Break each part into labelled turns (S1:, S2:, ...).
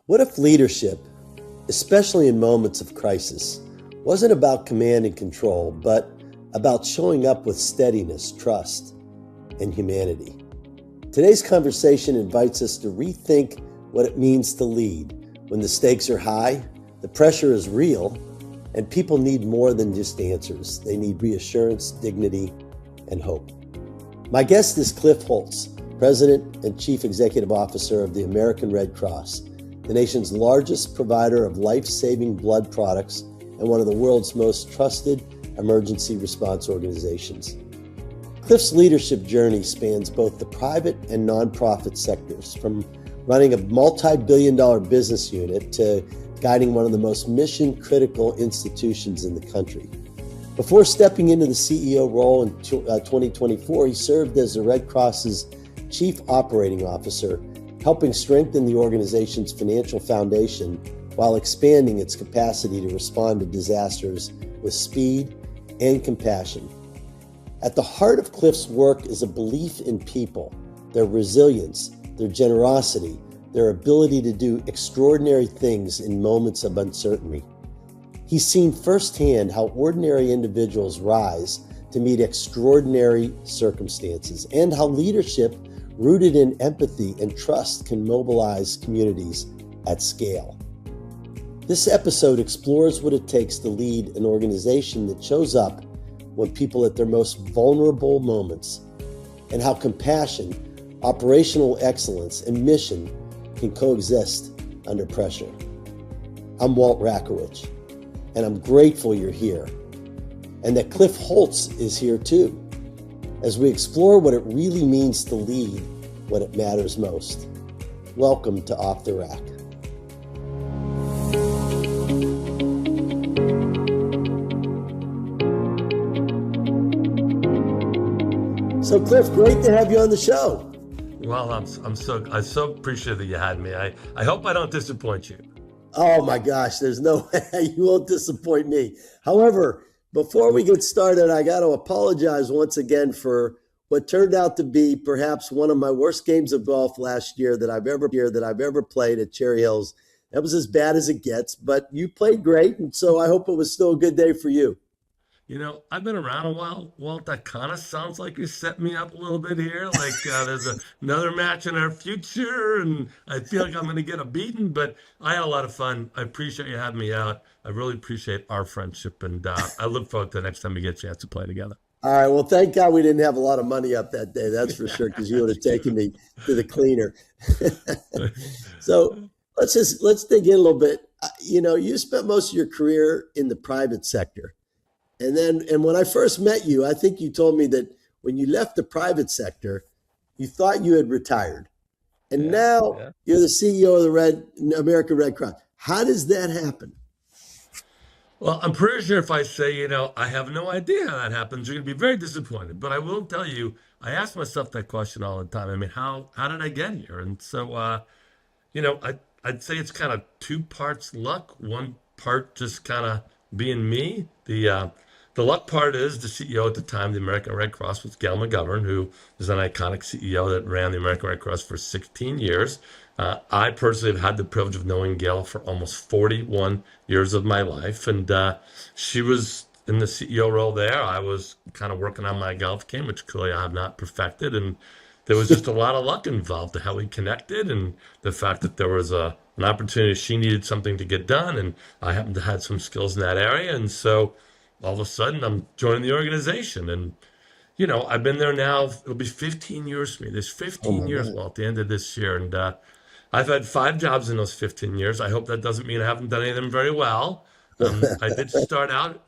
S1: What if leadership, especially in moments of crisis, wasn't about command and control, but about showing up with steadiness, trust, and humanity? Today's conversation invites us to rethink what it means to lead when the stakes are high, the pressure is real, and people need more than just answers. They need reassurance, dignity, and hope. My guest is Cliff Holtz, President and Chief Executive Officer of the American Red Cross, the nation's largest provider of life-saving blood products and one of the world's most trusted emergency response organizations. Cliff's leadership journey spans both the private and nonprofit sectors, from running a multi-billion-dollar business unit to guiding one of the most mission-critical institutions in the country. Before stepping into the CEO role in 2024, he served as the Red Cross's Chief Operating Officer, helping strengthen the organization's financial foundation while expanding its capacity to respond to disasters with speed and compassion. At the heart of Cliff's work is a belief in people, their resilience, their generosity, their ability to do extraordinary things in moments of uncertainty. He's seen firsthand how ordinary individuals rise to meet extraordinary circumstances, and how leadership rooted in empathy and trust can mobilize communities at scale. This episode explores what it takes to lead an organization that shows up when people at their most vulnerable moments, and how compassion, operational excellence, and mission can coexist under pressure. I'm Walt Rakowich, and I'm grateful you're here, and that Cliff Holtz is here too, as we explore what it really means to lead when it matters most. Welcome to Off the Rak. So Cliff, great to have you on the show.
S2: Well, I so appreciative that you had me. I hope I don't disappoint you.
S1: Oh my gosh, there's no way you won't disappoint me. However, before we get started, I got to apologize once again for what turned out to be perhaps one of my worst games of golf last year that I've ever played at Cherry Hills. That was as bad as it gets, but you played great, and so I hope it was still a good day for you.
S2: You know, I've been around a while, Walt. That kind of sounds like you set me up a little bit here. Like there's another match in our future, and I feel like I'm going to get a beating. But I had a lot of fun. I appreciate you having me out. I really appreciate our friendship, and I look forward to the next time we get a chance to play together.
S1: All right. Well, thank God we didn't have a lot of money up that day. That's for sure, because you would have taken me to the cleaner. So let's dig in a little bit. You know, you spent most of your career in the private sector. And when I first met you, I think you told me that when you left the private sector, you thought you had retired. And now you're the CEO of the American Red Cross. How does that happen?
S2: Well, I'm pretty sure if I say, I have no idea how that happens, you're going to be very disappointed. But I will tell you, I ask myself that question all the time. I mean, how did I get here? And so, I'd say it's kind of two parts luck, one part just kind of being me. The luck part is the CEO at the time, the American Red Cross, was Gail McGovern, who is an iconic CEO that ran the American Red Cross for 16 years. I personally have had the privilege of knowing Gail for almost 41 years of my life. And she was in the CEO role there. I was kind of working on my golf game, which clearly I have not perfected. And there was just a lot of luck involved to how we connected, and the fact that there was an opportunity. She needed something to get done, and I happened to have some skills in that area. And so all of a sudden I'm joining the organization, and I've been there now. It'll be 15 years for me. There's 15 years, well, at the end of this year, and I've had 5 jobs in those 15 years. I hope that doesn't mean I haven't done any of them very well. I did start out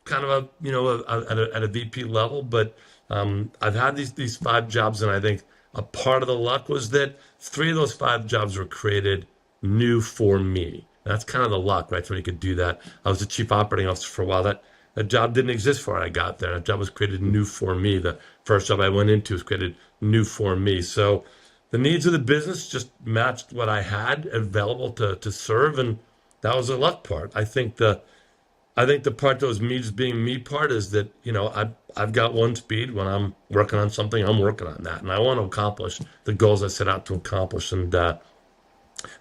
S2: kind of at a VP level, but I've had these 5 jobs, and I think a part of the luck was that 3 of those 5 jobs were created new for me. That's kind of the luck, right? So you could do that. I was the chief operating officer for a while. That job didn't exist before I got there. That job was created new for me. The first job I went into was created new for me. So the needs of the business just matched what I had available to serve, and that was the luck part. I think the part that was me just being me part is that, I've got one speed. When I'm working on something, I'm working on that, and I want to accomplish the goals I set out to accomplish. And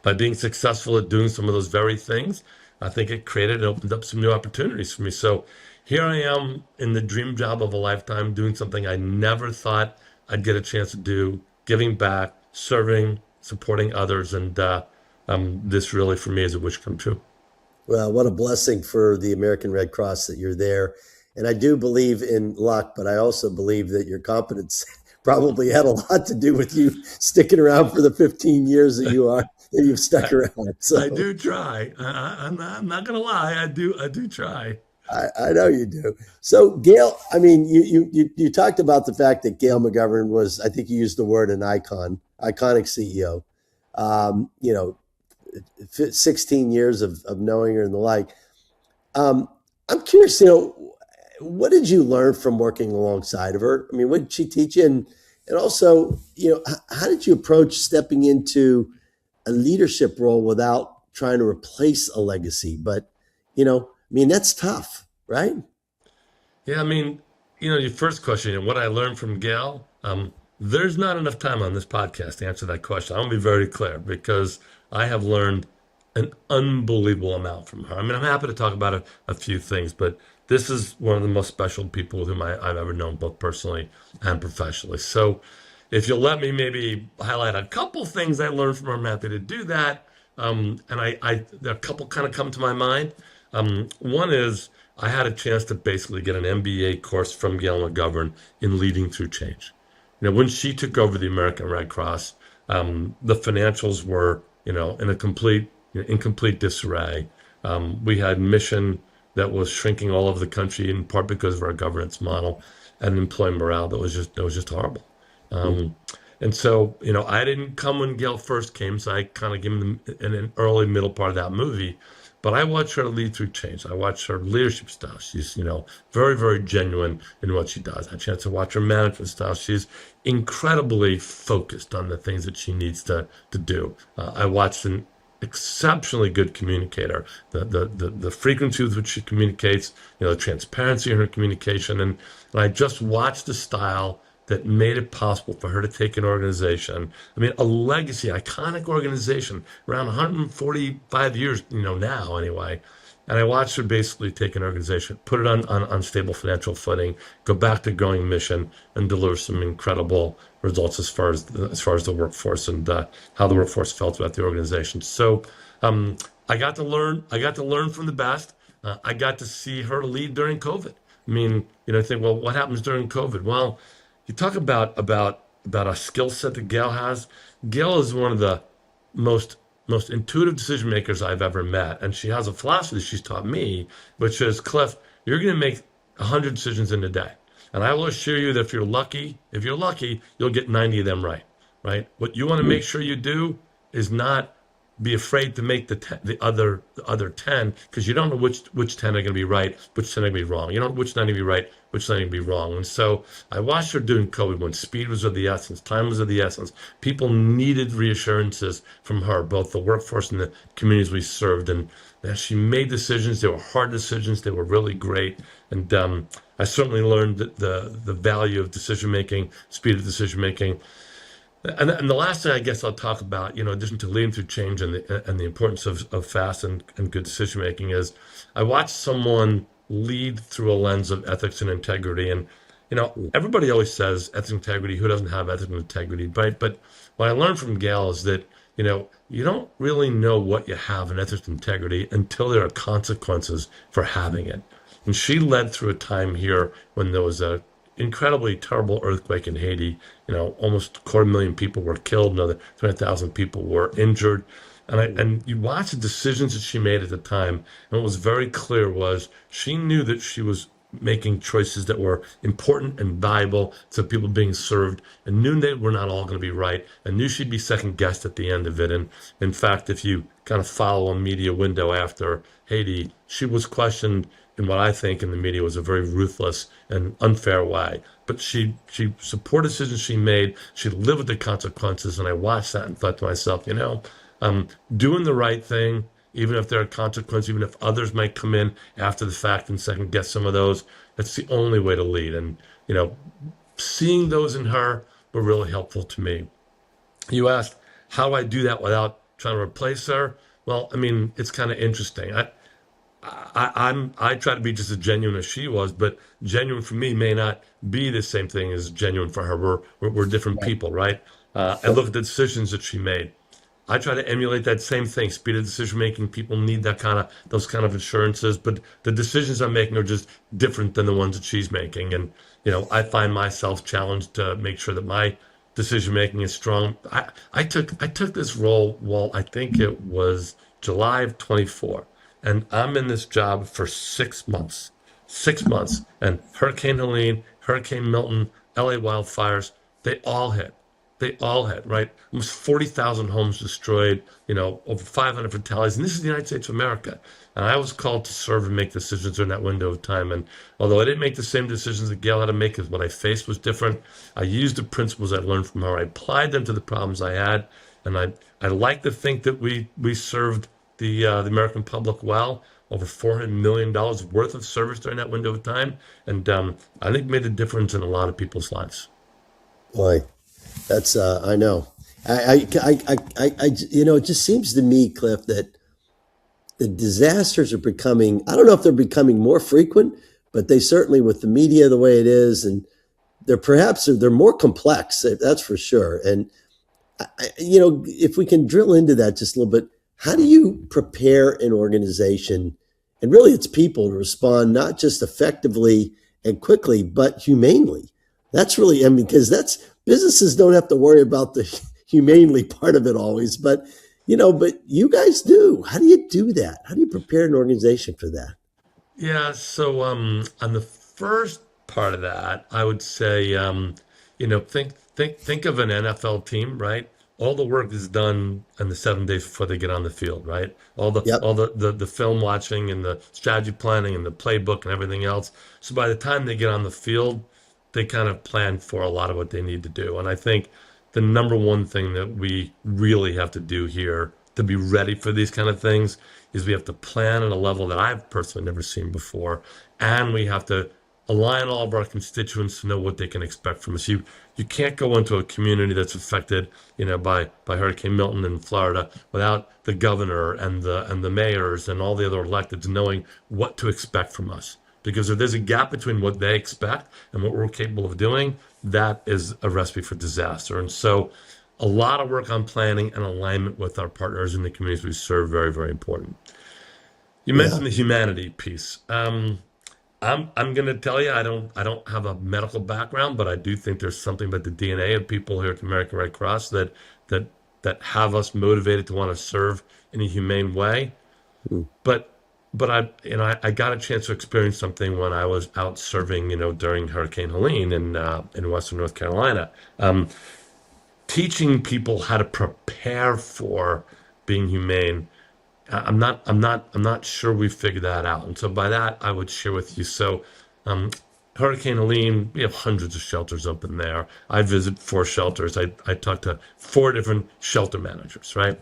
S2: By being successful at doing some of those very things, I think it created and opened up some new opportunities for me. So here I am in the dream job of a lifetime, doing something I never thought I'd get a chance to do, giving back, serving, supporting others, and this really for me is a wish come true.
S1: Well, what a blessing for the American Red Cross that you're there. And I do believe in luck, but I also believe that your competence probably had a lot to do with you sticking around for the 15 years that you've stuck around.
S2: I
S1: So
S2: do try. I'm not gonna lie. I do try.
S1: I know you do. So Gail, I mean, you talked about the fact that Gail McGovern was, I think you used the word an iconic CEO. You know, 16 years of knowing her and the like. Um, I'm curious, what did you learn from working alongside of her? I mean, what did she teach you? And also, how did you approach stepping into a leadership role without trying to replace a legacy? But, I mean, that's tough, right?
S2: Yeah, I mean, your first question, and what I learned from Gail, there's not enough time on this podcast to answer that question. I want to be very clear because I have learned an unbelievable amount from her. I mean, I'm happy to talk about a few things, but this is one of the most special people with whom I've ever known, both personally and professionally. So if you'll let me maybe highlight a couple things I learned from her, I'm happy to do that. And there are a couple kind of come to my mind. One is I had a chance to basically get an MBA course from Gail McGovern in leading through change. When she took over the American Red Cross, the financials were, in a complete disarray. We had mission that was shrinking all over the country, in part because of our governance model, and employee morale that was just horrible. Um, and so, I didn't come when Gail first came, so I kind of gave him in an early middle part of that movie. But I watched her lead through change. I watched her leadership style. She's, very, very genuine in what she does. I had a chance to watch her management style. She's incredibly focused on the things that she needs to do. I watched an exceptionally good communicator. The frequency with which she communicates, the transparency in her communication, and I just watched the style that made it possible for her to take an organization. I mean, a legacy, iconic organization, around 145 years, now anyway. And I watched her basically take an organization, put it on stable financial footing, go back to growing mission, and deliver some incredible results as far as the workforce and how the workforce felt about the organization. So I got to learn. I got to learn from the best. I got to see her lead during COVID. I mean, I think, well, what happens during COVID? Well, you talk about a skill set that Gail has. Gail is one of the most intuitive decision makers I've ever met, and she has a philosophy she's taught me, which is, Cliff, you're going to make 100 decisions in a day, and I will assure you that if you're lucky, you'll get 90 of them right. Right? What you want to make sure you do is not be afraid to make the other 10 because you don't know which 10 are going to be right, which 10 are going to be wrong. You don't know which 9 are going to be right, which 9 are going to be wrong. And so I watched her during COVID when speed was of the essence, time was of the essence. People needed reassurances from her, both the workforce and the communities we served. And she made decisions. They were hard decisions. They were really great. And I certainly learned the value of decision making, speed of decision making. And the last thing I guess I'll talk about, in addition to leading through change and the importance of fast and good decision making, is I watched someone lead through a lens of ethics and integrity. And everybody always says ethics and integrity. Who doesn't have ethics and integrity, right? But what I learned from Gail is that you don't really know what you have in ethics and integrity until there are consequences for having it. And she led through a time here when there was a incredibly terrible earthquake in Haiti. Almost 250,000 people were killed, another 300,000 people were injured. And you watch the decisions that she made at the time, and what was very clear was she knew that she was making choices that were important and valuable to people being served, and knew they were not all going to be right, and knew she'd be second guessed at the end of it. And in fact, if you kind of follow a media window after Haiti, she was questioned in what I think in the media was a very ruthless and unfair way. But she supported decisions she made. She lived with the consequences, and I watched that and thought to myself, doing the right thing, even if there are consequences, even if others might come in after the fact and second guess some of those, that's the only way to lead. And seeing those in her were really helpful to me. You asked, how do I do that without trying to replace her. Well, I mean, it's kind of interesting. I try to be just as genuine as she was, but genuine for me may not be the same thing as genuine for her. We're different
S1: Right.
S2: people, right? I
S1: Yep.
S2: look at the decisions that she made. I try to emulate that same thing. Speed of decision making. People need those kind of assurances, but the decisions I'm making are just different than the ones that she's making. And I find myself challenged to make sure that my decision making is strong. I took this role, well, I think it was July of 24, and I'm in this job for 6 months. 6 months, and Hurricane Helene, Hurricane Milton, LA wildfires, they all hit. They all hit, right? Almost 40,000 homes destroyed, over 500 fatalities. And this is the United States of America. And I was called to serve and make decisions during that window of time. And although I didn't make the same decisions that Gail had to make, because what I faced was different, I used the principles I learned from her. I applied them to the problems I had. And I like to think that we served the American public well, over $400 million worth of service during that window of time. And I think made a difference in a lot of people's lives.
S1: Boy, that's I know. It just seems to me, Cliff, that the disasters are becoming, I don't know if they're becoming more frequent, but they certainly, with the media the way it is, and they're more complex, that's for sure. And if we can drill into that just a little bit, how do you prepare an organization, and really it's people, to respond not just effectively and quickly, but humanely? That's really, I mean, because that's, businesses don't have to worry about the humanely part of it always, but you guys do. How do you do that? How do you prepare an organization for that?
S2: Yeah, so on the first part of that, I would say, think of an NFL team, right? All the work is done in the 7 days before they get on the field, right? All the
S1: Yep.
S2: all the film watching and the strategy planning and the playbook and everything else. So by the time they get on the field, they kind of plan for a lot of what they need to do. And I think the number one thing that we really have to do here to be ready for these kind of things is we have to plan at a level that I've personally never seen before, and we have to align all of our constituents to know what they can expect from us. You can't go into a community that's affected, by Hurricane Milton in Florida without the governor and the mayors and all the other electeds knowing what to expect from us. Because if there's a gap between what they expect and what we're capable of doing, that is a recipe for disaster. And so a lot of work on planning and alignment with our partners in the communities we serve, very, very important. You
S1: Yeah.
S2: mentioned the humanity piece. I'm going to tell you, I don't have a medical background, but I do think there's something about the DNA of people here at the American Red Cross that that have us motivated to want to serve in a humane way.
S1: Mm.
S2: But I got a chance to experience something when I was out serving, during Hurricane Helene in Western North Carolina. Teaching people how to prepare for being humane. I'm not sure we figured that out. And so by that, I would share with you. So, um, Hurricane Helene, we have hundreds of shelters open there. I visit four shelters. I talked to four different shelter managers, right?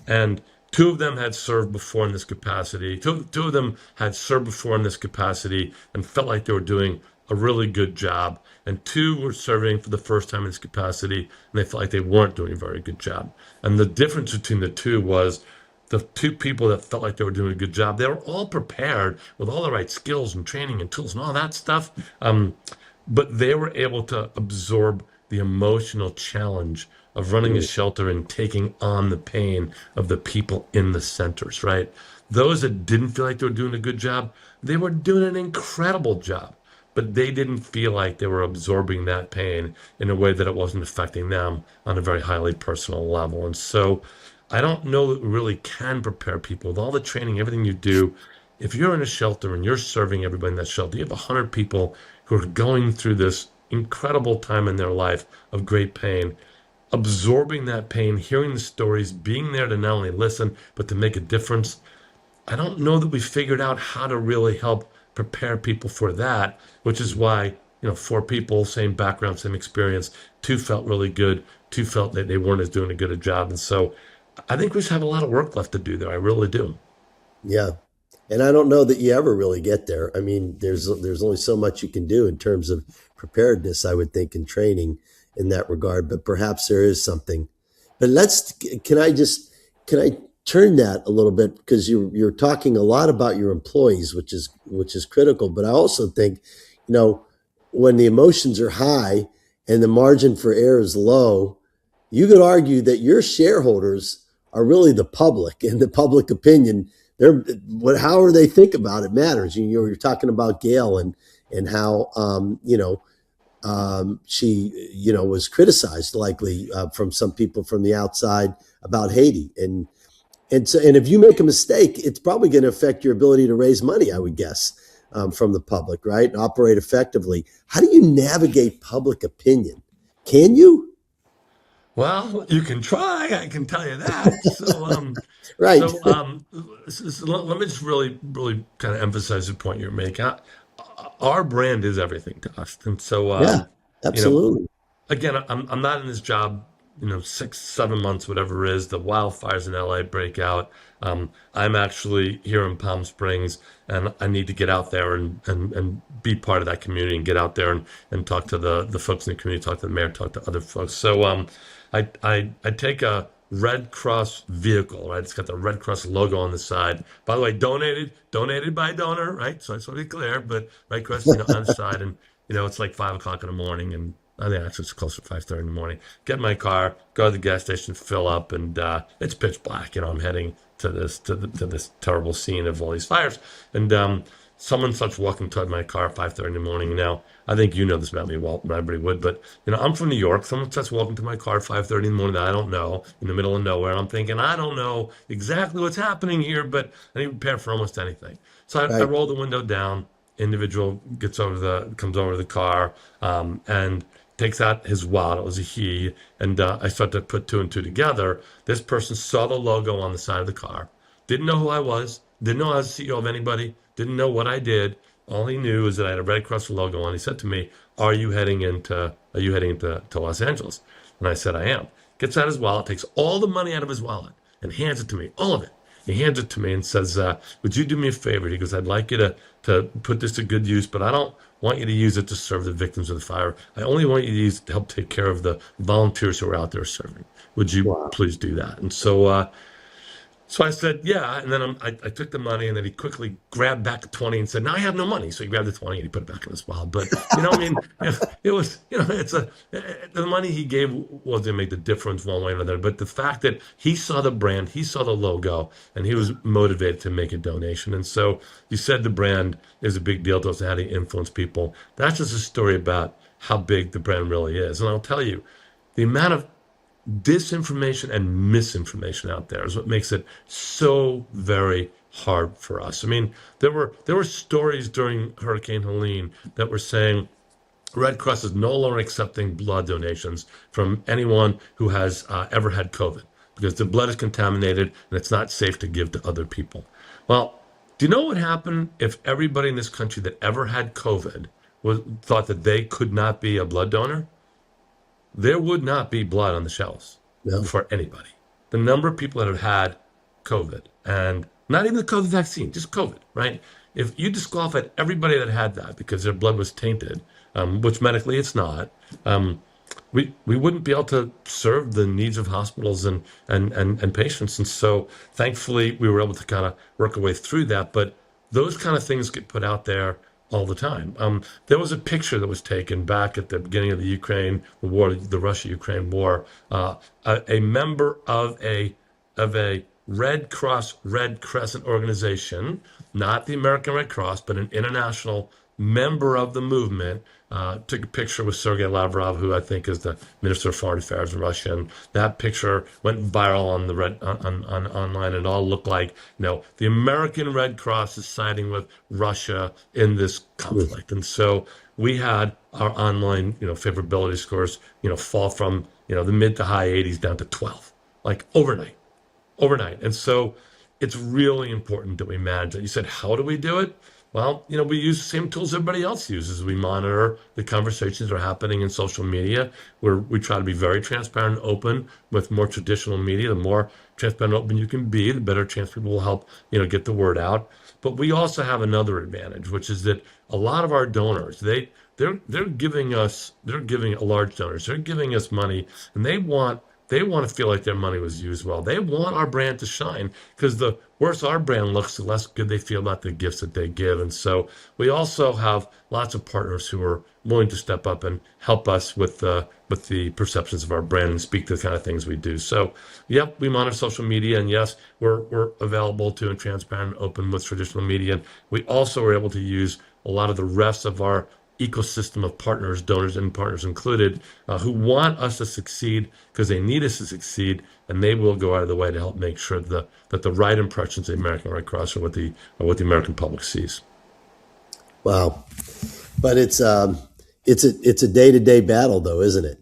S2: And two of them had served before in this capacity. Two of them had served before in this capacity and felt like they were doing a really good job. And two were serving for the first time in this capacity and they felt like they weren't doing a very good job. And the difference between the two was the two people that felt like they were doing a good job, they were all prepared with all the right skills and training and tools and all that stuff. But they were able to absorb the emotional challenge of running a
S1: Mm.
S2: shelter and taking on the pain of the people in the centers, right? Those that didn't feel like they were doing a good job, they were doing an incredible job, but they didn't feel like they were absorbing that pain in a way that it wasn't affecting them on a very highly personal level. And so I don't know that we really can prepare people with all the training, everything you do. If you're in a shelter and you're serving everybody in that shelter, you have 100 people who are going through this incredible time in their life of great pain, absorbing that pain, hearing the stories, being there to not only listen, but to make a difference. I don't know that we figured out how to really help prepare people for that, which is why, four people, same background, same experience, two felt really good, two felt that they weren't as doing a good a job. And so I think we just have a lot of work left to do there. I really do.
S1: Yeah. And I don't know that you ever really get there. I mean, there's only so much you can do in terms of preparedness, I would think, and training in that regard. But perhaps there is something. But can I just can I turn that a little bit, because you're talking a lot about your employees, which is critical. But I also think, you know, when the emotions are high and the margin for error is low, you could argue that your shareholders are really the public, and the public opinion. They're however they think about it matters. You're talking about Gail and how she was criticized likely from some people from the outside about Haiti, and if you make a mistake, it's probably going to affect your ability to raise money, I would guess, from the public, right? And operate effectively. How do you navigate public opinion? Can you?
S2: Well, you can try, I can tell you that.
S1: Right.
S2: Let me just really kind of emphasize the point you're making. Our brand is everything to us. And so,
S1: Yeah,
S2: you know,
S1: absolutely.
S2: again, I'm not in this job, 6, 7 months, whatever it is. The wildfires in LA break out. I'm actually here in Palm Springs, and I need to get out there and be part of that community and get out there and talk to the folks in the community, talk to the mayor, talk to other folks. So I take a Red Cross vehicle, right? It's got the Red Cross logo on the side. By the way, donated by a donor, right? So I just want to be clear, but Red Cross, on the side, and it's like 5 o'clock in the morning, and I think actually it's closer to 5:30 in the morning. Get in my car, go to the gas station, fill up, and it's pitch black. I'm heading to this terrible scene of all these fires, and someone starts walking toward my car at 5:30 in the morning. Now, I think you know this about me, Walt, but everybody would. But I'm from New York. Someone starts walking to my car at 5:30 in the morning that I don't know, in the middle of nowhere. I'm thinking, I don't know exactly what's happening here, but I need to prepare for almost anything. So I
S1: Right.
S2: roll the window down. Individual comes over the car, and takes out his wallet. It was a he, and I start to put two and two together. This person saw the logo on the side of the car, didn't know who I was, didn't know I was the CEO of anybody, didn't know what I did. All he knew is that I had a Red Cross logo on. He said to me, Are you heading into to Los Angeles?" And I said, "I am." Gets out his wallet, takes all the money out of his wallet, and hands it to me, all of it. He hands it to me and says, "Would you do me a favor?" He goes, "I'd like you to put this to good use, but I don't want you to use it to serve the victims of the fire. I only want you to use it to help take care of the volunteers who are out there serving. Would you
S1: Wow.
S2: please do that?" And so I said, "Yeah." And then I took the money, and then he quickly grabbed back the 20 and said, "Now I have no money." So he grabbed the 20 and he put it back in his wallet. But, I mean, it was, the money he gave wasn't going to make the difference one way or another. But the fact that he saw the brand, he saw the logo, and he was motivated to make a donation. And so you said the brand is a big deal to us and how to influence people. That's just a story about how big the brand really is. And I'll tell you, the amount of disinformation and misinformation out there is what makes it so very hard for us. I mean, there were stories during Hurricane Helene that were saying Red Cross is no longer accepting blood donations from anyone who has ever had COVID because the blood is contaminated and it's not safe to give to other people. Well, do you know what happened if everybody in this country that ever had COVID thought that they could not be a blood donor? There would not be blood on the shelves
S1: No.
S2: for anybody. The number of people that have had COVID, and not even the COVID vaccine, just COVID, right? If you disqualified everybody that had that because their blood was tainted, which medically it's not, we wouldn't be able to serve the needs of hospitals and patients. And so thankfully we were able to kind of work our way through that. But those kind of things get put out there all the time. There was a picture that was taken back at the beginning of the war, the Russia-Ukraine war. A member of a Red Cross, Red Crescent organization, not the American Red Cross, but an international member of the movement, took a picture with Sergei Lavrov, who I think is the Minister of Foreign Affairs in Russia. And that picture went viral on the online. And it all looked like, the American Red Cross is siding with Russia in this conflict. And so we had our online, favorability scores, fall from, the mid to high 80s down to 12, like overnight. And so it's really important that we manage that. You said, how do we do it? Well, we use the same tools everybody else uses. We monitor the conversations that are happening in social media, where we try to be very transparent and open with more traditional media. The more transparent and open you can be, the better chance people will help, get the word out. But we also have another advantage, which is that a lot of our donors, they're giving us, they're giving large donors, they're giving us money, and they want they want to feel like their money was used well. They want our brand to shine because the worse our brand looks, the less good they feel about the gifts that they give. And so we also have lots of partners who are willing to step up and help us with the perceptions of our brand and speak to the kind of things we do. So, yep, we monitor social media, and yes, we're available to and transparent and open with traditional media. And we also are able to use a lot of the rest of our ecosystem of partners, donors and partners included, who want us to succeed because they need us to succeed, and they will go out of the way to help make sure that the right impressions of the American Red Cross are what the American public sees.
S1: Wow. But it's a day-to-day battle though, isn't it?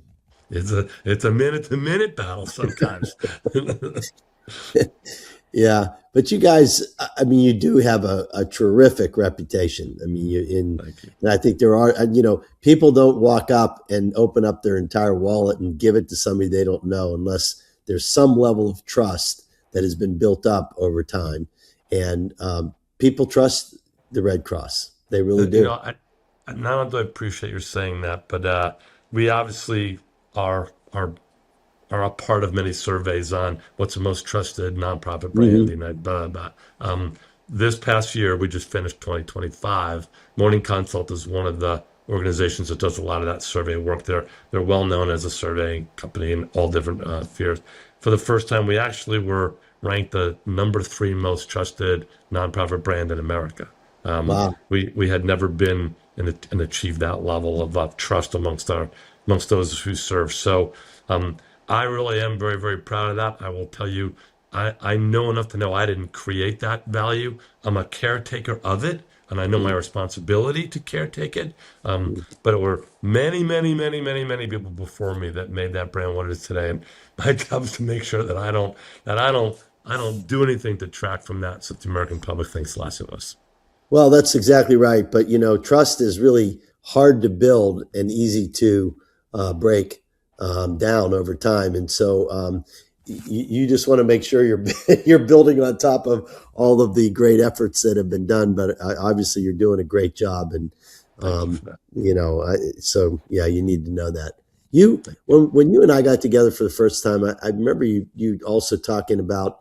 S2: It's a minute-to-minute battle sometimes.
S1: Yeah, but you guys, I mean, you do have a terrific reputation. I mean,
S2: Thank you.
S1: and I think there are, people don't walk up and open up their entire wallet and give it to somebody they don't know unless there's some level of trust that has been built up over time. And people trust the Red Cross. They really
S2: You
S1: do.
S2: know, not only do I appreciate your saying that, but we obviously are a part of many surveys on what's the most trusted nonprofit brand in the
S1: Hmm.
S2: United. Blah, blah, blah. This past year, we just finished 2025. Morning Consult is one of the organizations that does a lot of that survey work. They're well known as a surveying company in all different spheres. For the first time, we actually were ranked the number three most trusted nonprofit brand in America.
S1: Wow.
S2: We had never been and achieved that level of trust amongst those who serve. So I really am very, very proud of that. I will tell you, I know enough to know I didn't create that value. I'm a caretaker of it, and I know my responsibility to caretake it. But it were many, many, many, many, many people before me that made that brand what it is today. And my job is to make sure that I don't do anything to detract from that, so that the American public thinks less of us.
S1: Well, that's exactly right. But trust is really hard to build and easy to break down over time. And so you just want to make sure you're you're building on top of all of the great efforts that have been done. But obviously, you're doing a great job. And
S2: Thank you for that.
S1: so yeah, you need to know that. You when you and I got together for the first time, I remember you also talking about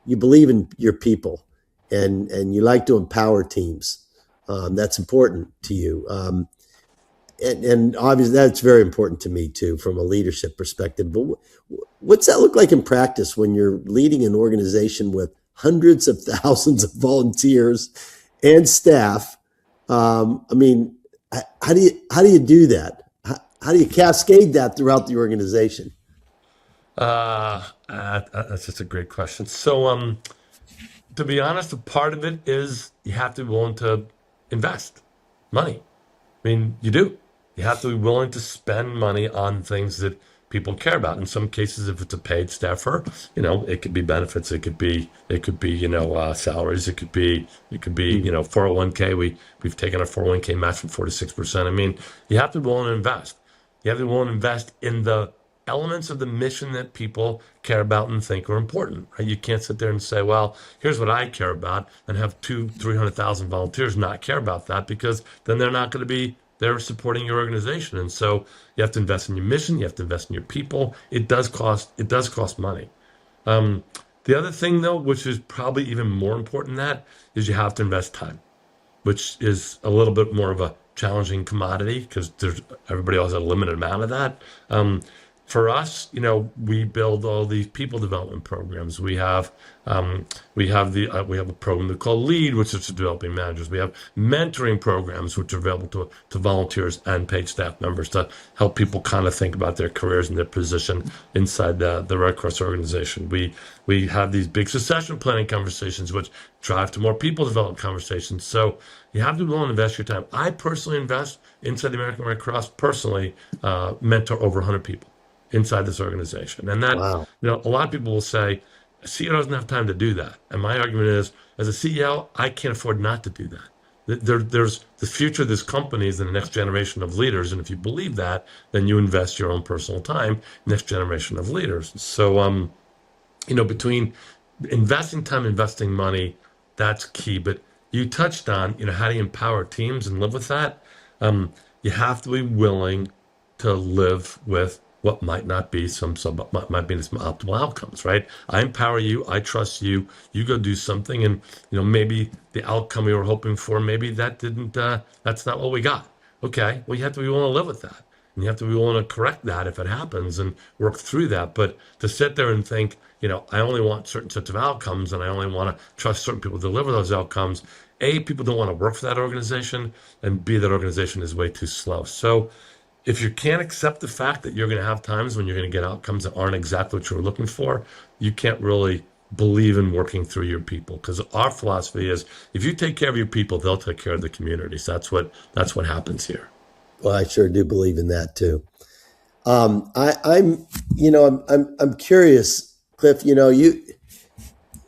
S1: you believe in your people and you like to empower teams. That's important to you. And obviously that's very important to me too, from a leadership perspective. But what's that look like in practice when you're leading an organization with hundreds of thousands of volunteers and staff? I mean, how do you do that? How do you cascade that throughout the organization?
S2: That's just a great question. So, to be honest, a part of it is you have to be willing to invest money. I mean, you do. You have to be willing to spend money on things that people care about. In some cases, if it's a paid staffer, it could be benefits, it could be salaries, it could be 401k. We've taken our 401k match from 4 to 6%. I mean, you have to be willing to invest. You have to be willing to invest in the elements of the mission that people care about and think are important. Right? You can't sit there and say, well, here's what I care about, and have 300,000 volunteers not care about that, because then they're not going to be there supporting your organization. And so you have to invest in your mission. You have to invest in your people. It does cost. It does cost money. Um, the other thing, though, which is probably even more important than that, is you have to invest time, which is a little bit more of a challenging commodity because there's everybody else has a limited amount of that. For us, we build all these people development programs. We have a program called Lead, which is to developing managers. We have mentoring programs, which are available to volunteers and paid staff members to help people kind of think about their careers and their position inside the Red Cross organization. We have these big succession planning conversations, which drive to more people development conversations. So you have to be willing to invest your time. I personally invest inside the American Red Cross. Personally, mentor over 100 people inside this organization. And that,
S1: Wow.
S2: a lot of people will say, a CEO doesn't have time to do that. And my argument is, as a CEO, I can't afford not to do that. There's the future of this company is in the next generation of leaders. And if you believe that, then you invest your own personal time, next generation of leaders. So, between investing time, investing money, that's key. But you touched on, how do you empower teams and live with that? You have to be willing to live with what might not be might be some optimal outcomes, right? I empower you, I trust you, you go do something, and maybe the outcome we were hoping for, maybe that didn't, that's not what we got. Okay, well, you have to be willing to live with that. And you have to be willing to correct that if it happens and work through that. But to sit there and think, I only want certain sets of outcomes and I only want to trust certain people to deliver those outcomes. A, people don't want to work for that organization, and B, that organization is way too slow. So if you can't accept the fact that you're going to have times when you're going to get outcomes that aren't exactly what you were looking for, you can't really believe in working through your people. Because our philosophy is, if you take care of your people, they'll take care of the community. So that's what happens here.
S1: Well, I sure do believe in that too. I'm curious, Cliff.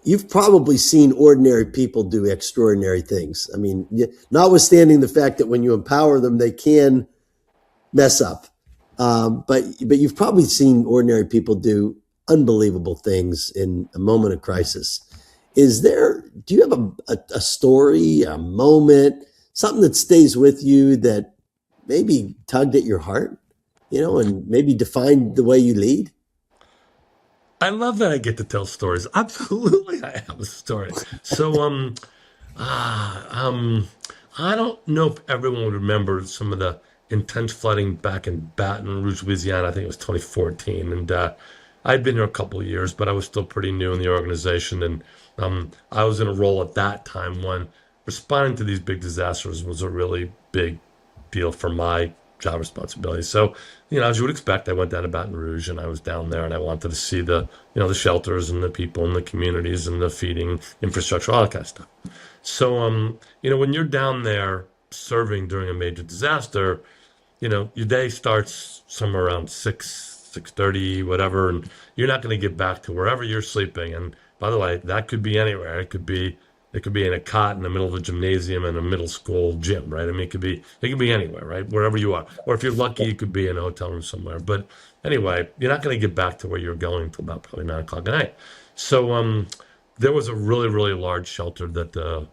S1: You've probably seen ordinary people do extraordinary things. I mean, notwithstanding the fact that when you empower them, they can mess up. But you've probably seen ordinary people do unbelievable things in a moment of crisis. Do you have a story, a moment, something that stays with you that maybe tugged at your heart, and maybe defined the way you lead?
S2: I love that I get to tell stories. Absolutely, I have a story. So, I don't know if everyone would remember some of the intense flooding back in Baton Rouge, Louisiana. I think it was 2014, and I'd been here a couple of years, but I was still pretty new in the organization, and I was in a role at that time when responding to these big disasters was a really big deal for my job responsibility. So, as you would expect, I went down to Baton Rouge and I was down there and I wanted to see the shelters and the people and the communities and the feeding infrastructure, all that kind of stuff. So, when you're down there serving during a major disaster, your day starts somewhere around 6:30, whatever, and you're not going to get back to wherever you're sleeping. And by the way, that could be anywhere. It could be in a cot in the middle of a gymnasium in a middle school gym, right? I mean, it could be anywhere, right? Wherever you are. Or if you're lucky, you could be in a hotel room somewhere. But anyway, you're not going to get back to where you're going until about probably 9 o'clock at night. So there was a really, really large shelter that the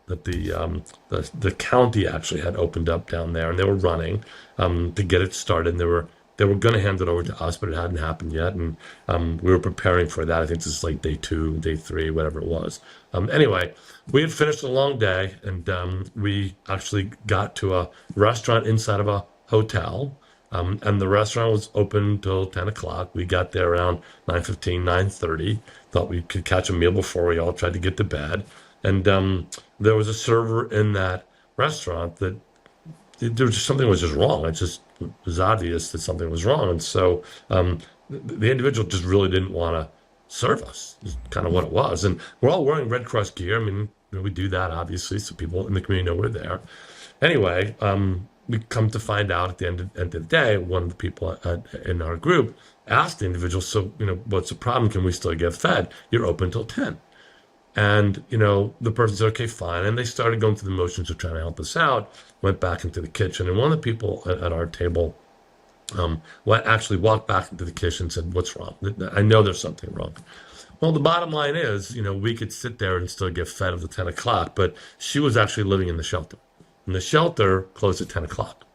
S2: county actually had opened up down there, and they were running to get it started. And they were going to hand it over to us, but it hadn't happened yet, and we were preparing for that. I think this is like day 2, day 3, whatever it was. Anyway, we had finished a long day, and we actually got to a restaurant inside of a hotel, and the restaurant was open till 10 o'clock. We got there around 9:15, 9:30. Thought we could catch a meal before we all tried to get to bed. And there was a server in that restaurant that there was just something was just wrong. It just was obvious that something was wrong. And so the individual just really didn't want to serve us, is kind of what it was. And we're all wearing Red Cross gear. I mean, we do that, obviously, so people in the community know we're there. Anyway, we come to find out at the end of the day, one of the people in our group asked the individual, so, what's the problem? Can we still get fed? You're open till 10. And, the person said, okay, fine. And they started going through the motions of trying to help us out, went back into the kitchen. And one of the people at our table actually walked back into the kitchen and said, what's wrong? I know there's something wrong. Well, the bottom line is, we could sit there and still get fed at the 10 o'clock, but she was actually living in the shelter. And the shelter closed at 10 o'clock.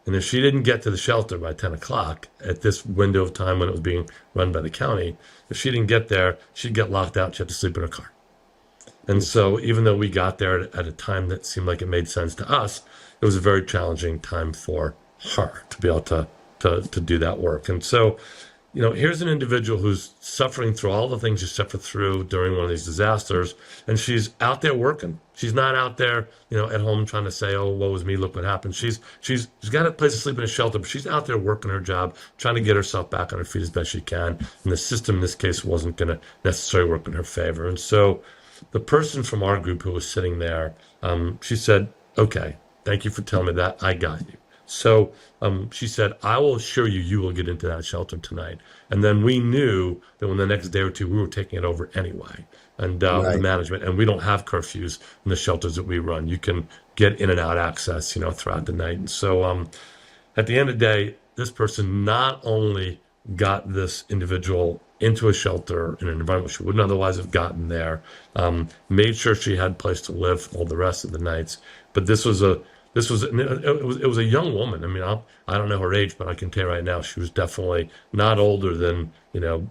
S2: And if she didn't get to the shelter by 10 o'clock at this window of time when it was being run by the county, if she didn't get there, she'd get locked out. She had to sleep in her car. And so even though we got there at a time that seemed like it made sense to us, it was a very challenging time for her to be able to do that work. And so, here's an individual who's suffering through all the things you suffer through during one of these disasters, and she's out there working. She's not out there, at home trying to say, oh, woe is me, look what happened. She's got a place to sleep in a shelter, but she's out there working her job, trying to get herself back on her feet as best she can. And the system in this case wasn't going to necessarily work in her favor. And so the person from our group who was sitting there, she said, okay, thank you for telling me that. I got you. So she said, I will assure you, you will get into that shelter tonight. And then we knew that when the next day or two, we were taking it over anyway. And
S1: Right.
S2: the management, and we don't have curfews in the shelters that we run. You can get in and out access, throughout the night. And so at the end of the day, this person not only got this individual into a shelter in an environment she wouldn't otherwise have gotten there, made sure she had a place to live all the rest of the nights. But this was it was a young woman. I mean, I don't know her age, but I can tell you right now, she was definitely not older than,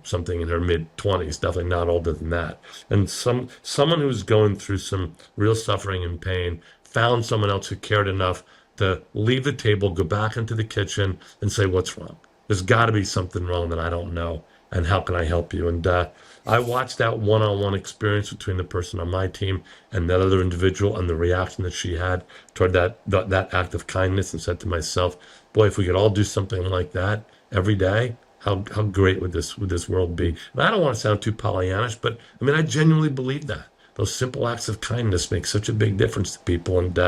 S2: something in her mid 20s, definitely not older than that. And someone who's going through some real suffering and pain found someone else who cared enough to leave the table, go back into the kitchen and say, "What's wrong? There's got to be something wrong that I don't know, and how can I help you?" And I watched that one-on-one experience between the person on my team and that other individual, and the reaction that she had toward that act of kindness, and said to myself, "Boy, if we could all do something like that every day, how great would this world be?" And I don't want to sound too Pollyannish, but I mean, I genuinely believe that those simple acts of kindness make such a big difference to people. And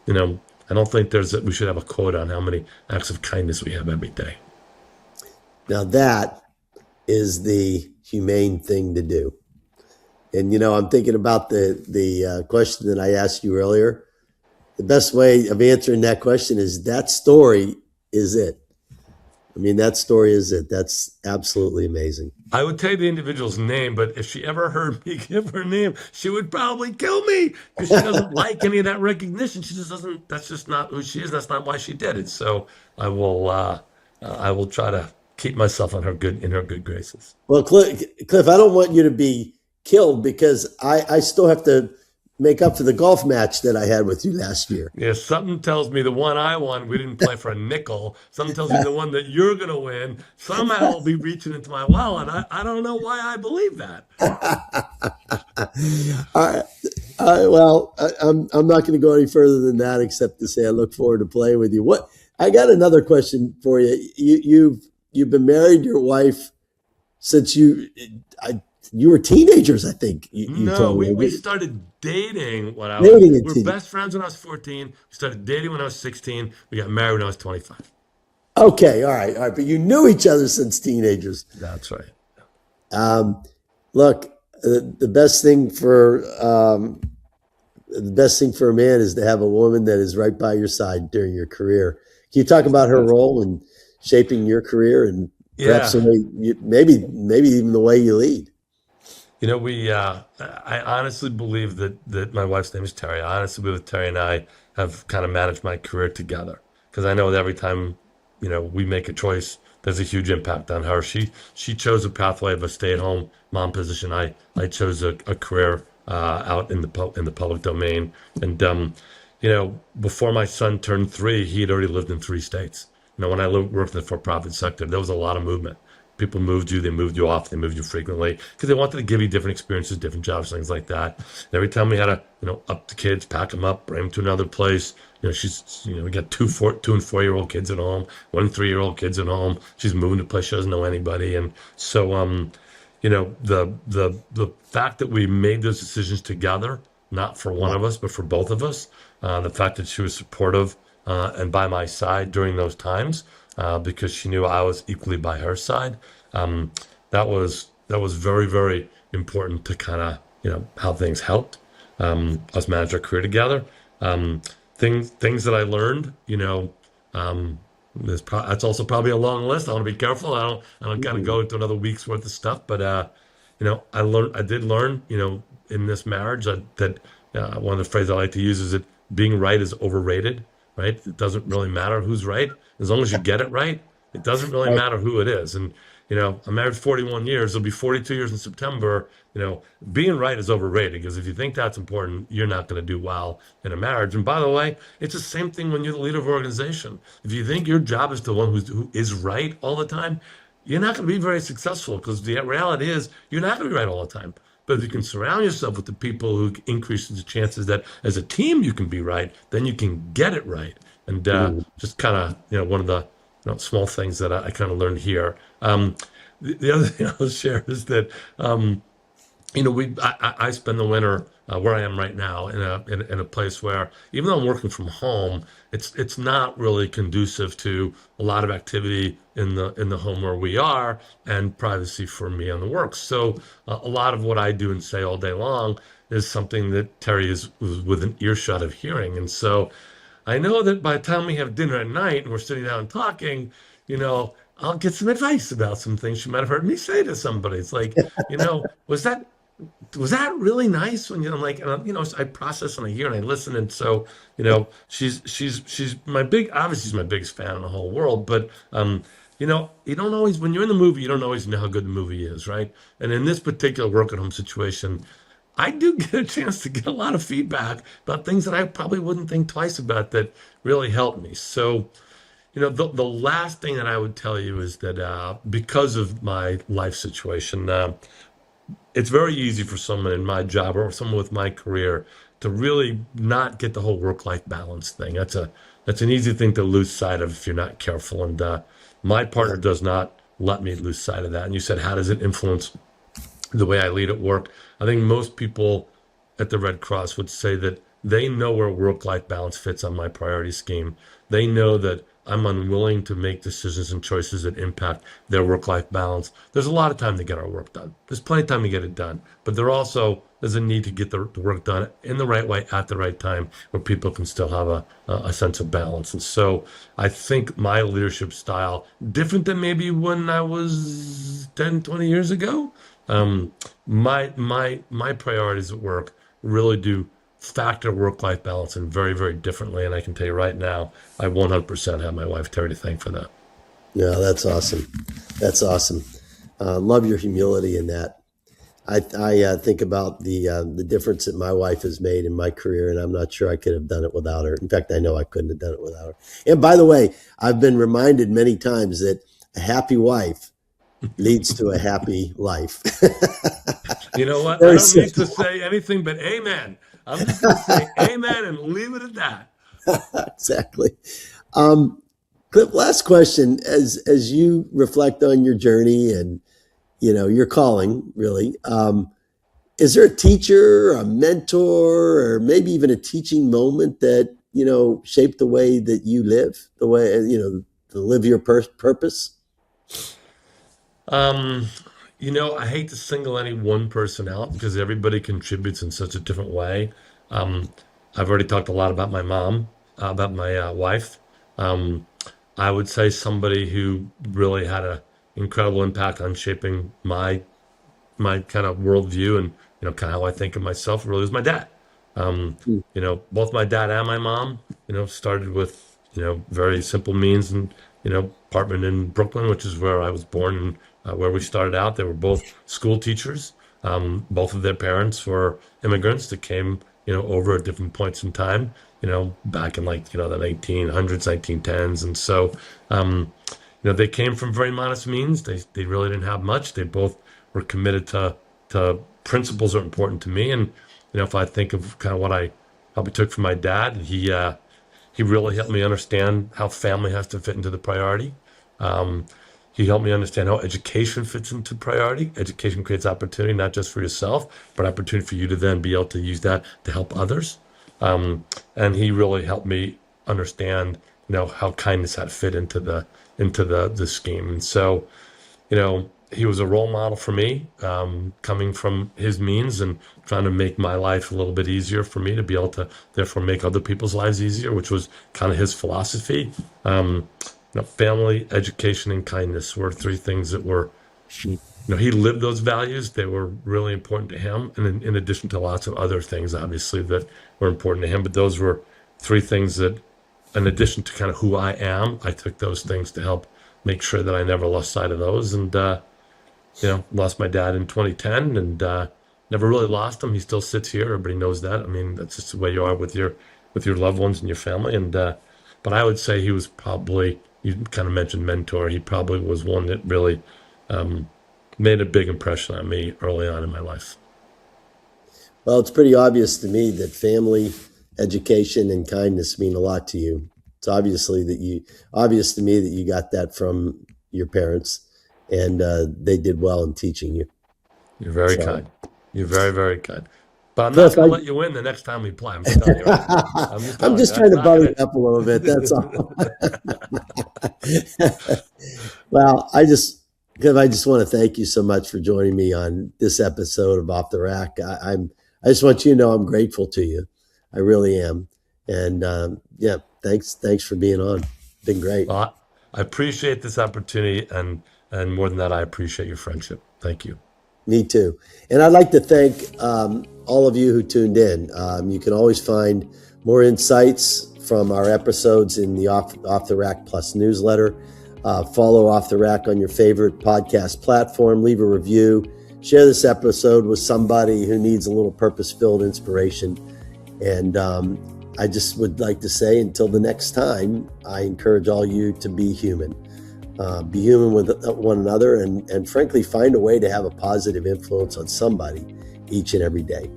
S2: you know, I don't think we should have a quote on how many acts of kindness we have every day.
S1: Now that is the humane thing to do. And I'm thinking about the question that I asked you earlier. The best way of answering that question is that story is it. I mean, that story is it. That's absolutely amazing.
S2: I would tell you the individual's name, but if she ever heard me give her name, she would probably kill me, because she doesn't like any of that recognition. She just doesn't. That's just not who she is. That's not why she did it. So I will try to keep myself in her good graces.
S1: Well, Cliff, I don't want you to be killed, because I still have to make up for the golf match that I had with you last year.
S2: Yeah, something tells me the one I won, we didn't play for a nickel. Something tells me the one that you're going to win, somehow will be reaching into my wallet. I don't know why I believe that.
S1: I'm not going to go any further than that, except to say I look forward to playing with you. I got another question for you. You've been married to your wife since you were teenagers, I think. You
S2: No,
S1: told me.
S2: we started dating when
S1: Dating
S2: we
S1: at
S2: were
S1: teen.
S2: best friends when I was 14. We started dating when I was 16. We got married when I was 25.
S1: Okay, all right. But you knew each other since teenagers.
S2: That's right.
S1: Look, the best thing for a man is to have a woman that is right by your side during your career. Can you talk about her role in shaping your career, and perhaps
S2: Yeah.
S1: the way maybe even the way you lead?
S2: I honestly believe that my wife's name is Terry. I honestly believe that Terry and I have kind of managed my career together, because I know that every time, we make a choice, there's a huge impact on her. She chose a pathway of a stay-at-home mom position. I chose a career out in the public domain. And before my son turned 3, he had already lived in 3 states. When I worked in the for-profit sector, there was a lot of movement. People moved you, they moved you off, they moved you frequently, because they wanted to give you different experiences, different jobs, things like that. And every time we had to, up the kids, pack them up, bring them to another place. We got 2 and 4 year old kids at home, 1 and 3 year old kids at home. She's moving to a place she doesn't know anybody. And so, the fact that we made those decisions together, not for one of us, but for both of us, the fact that she was supportive and by my side during those times, because she knew I was equally by her side. Um, that was very, very important to kind of how things helped us manage our career together. Um, things that I learned, that's also probably a long list. I want to be careful. I don't kind of go into another week's worth of stuff, but I did learn, in this marriage, that one of the phrases I like to use is that being right is overrated. Right? It doesn't really matter who's right, as long as you get it right. It doesn't really
S1: Right.
S2: matter who it is. And I'm married 41 years. It'll be 42 years in September. Being right is overrated, because if you think that's important, you're not going to do well in a marriage. And by the way, it's the same thing when you're the leader of an organization. If you think your job is the one who is right all the time, you're not going to be very successful, because the reality is you're not going to be right all the time. But if you can surround yourself with the people who increases the chances that as a team you can be right, then you can get it right. And
S1: Mm.
S2: just kind of, one of the small things that I kind of learned here. The other thing I'll share is that I spend the winter where I am right now in a place where, even though I'm working from home, it's not really conducive to a lot of activity in the home where we are, and privacy for me on the work. So a lot of what I do and say all day long is something that Terry was within earshot of hearing. And so I know that by the time we have dinner at night and we're sitting down and talking, I'll get some advice about some things she might have heard me say to somebody. It's like, was that was that really nice when I'm like, I process and I hear and I listen. And so, she's my obviously she's my biggest fan in the whole world, but, you don't always, when you're in the movie, you don't always know how good the movie is, right? And in this particular work at home situation, I do get a chance to get a lot of feedback about things that I probably wouldn't think twice about that really helped me. So, the last thing that I would tell you is that, because of my life situation, it's very easy for someone in my job or someone with my career to really not get the whole work-life balance thing. That's an easy thing to lose sight of if you're not careful. And my
S1: Yeah.
S2: partner does not let me lose sight of that. And you said, how does it influence the way I lead at work? I think most people at the Red Cross would say that they know where work-life balance fits on my priority scheme. They know that I'm unwilling to make decisions and choices that impact their work-life balance. There's a lot of time to get our work done. There's plenty of time to get it done, but there's a need to get the work done in the right way at the right time, where people can still have a sense of balance. And so I think my leadership style, different than maybe when I was 10, 20 years ago, um, my priorities at work really do factor work-life balance in very, very differently. And I can tell you right now, I 100% have my wife Terry to thank for that.
S1: Yeah, that's awesome. That's awesome. Love your humility in that. I think about the difference that my wife has made in my career, and I'm not sure I could have done it without her. In fact, I know I couldn't have done it without her. And by the way, I've been reminded many times that a happy wife leads to a happy life.
S2: You know what? I
S1: Very
S2: don't need to
S1: simple.
S2: say anything but amen. I'm just going to say amen and leave it at that.
S1: Exactly. Um, Cliff, last question: as you reflect on your journey and your calling, really, is there a teacher, a mentor, or maybe even a teaching moment that shaped the way that you live, the way to live your purpose?
S2: Um, I hate to single any one person out because everybody contributes in such a different way. Um, I've already talked a lot about my mom, about my wife. Um, I would say somebody who really had an incredible impact on shaping my kind of worldview and kind of how I think of myself really was my dad.
S1: Hmm.
S2: Both my dad and my mom, started with very simple means and apartment in Brooklyn, which is where I was born and where we started out. They were both school teachers. Both of their parents were immigrants that came over at different points in time. Back in like the 1900s, 1910s, and so they came from very modest means. They really didn't have much. They both were committed to principles that are important to me. And if I think of kind of what I probably took from my dad, he really helped me understand how family has to fit into the priority. Um, he helped me understand how education fits into priority. Education creates opportunity, not just for yourself, but opportunity for you to then be able to use that to help others. Um, and he really helped me understand, how kindness had to fit into the scheme. And so, he was a role model for me, coming from his means and trying to make my life a little bit easier for me to be able to therefore make other people's lives easier, which was kind of his philosophy. Family, education, and kindness were three things that were, he lived those values. They were really important to him. And in addition to lots of other things, obviously, that were important to him. But those were three things that, in addition to kind of who I am, I took those things to help make sure that I never lost sight of those. And, lost my dad in 2010 and never really lost him. He still sits here. Everybody knows that. I mean, that's just the way you are with your loved ones and your family. And but I would say he was probably, you kind of mentioned mentor. He probably was one that really um, made a big impression on me early on in my life.
S1: Well, it's pretty obvious to me that family, education, and kindness mean a lot to you. It's obvious to me that you got that from your parents, and they did well in teaching you.
S2: You're very
S1: So,
S2: kind. You're very, very kind. But I'm not
S1: Cliff,
S2: going to let you win the next time we play. I'm just telling you right now. I'm just
S1: I'm
S2: telling you
S1: just trying
S2: that's
S1: to
S2: not
S1: butter
S2: going
S1: you up a little bit. That's all.
S2: to.
S1: Well, Cliff, I just want to thank you so much for joining me on this episode of Off the Rack. I just want you to know I'm grateful to you. I really am. And yeah, thanks for being on. Been great.
S2: Well, I appreciate this opportunity, and more than that, I appreciate your friendship. Thank you.
S1: Me too. And I'd like to thank all of you who tuned in. You can always find more insights from our episodes in the Off the Rak Plus newsletter. Follow Off the Rak on your favorite podcast platform. Leave a review. Share this episode with somebody who needs a little purpose-filled inspiration. And I just would like to say, until the next time, I encourage all you to be human. Be human with one another, and frankly, find a way to have a positive influence on somebody each and every day.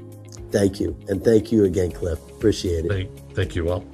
S1: Thank you. And thank you again, Cliff. Appreciate it.
S2: Thank you all.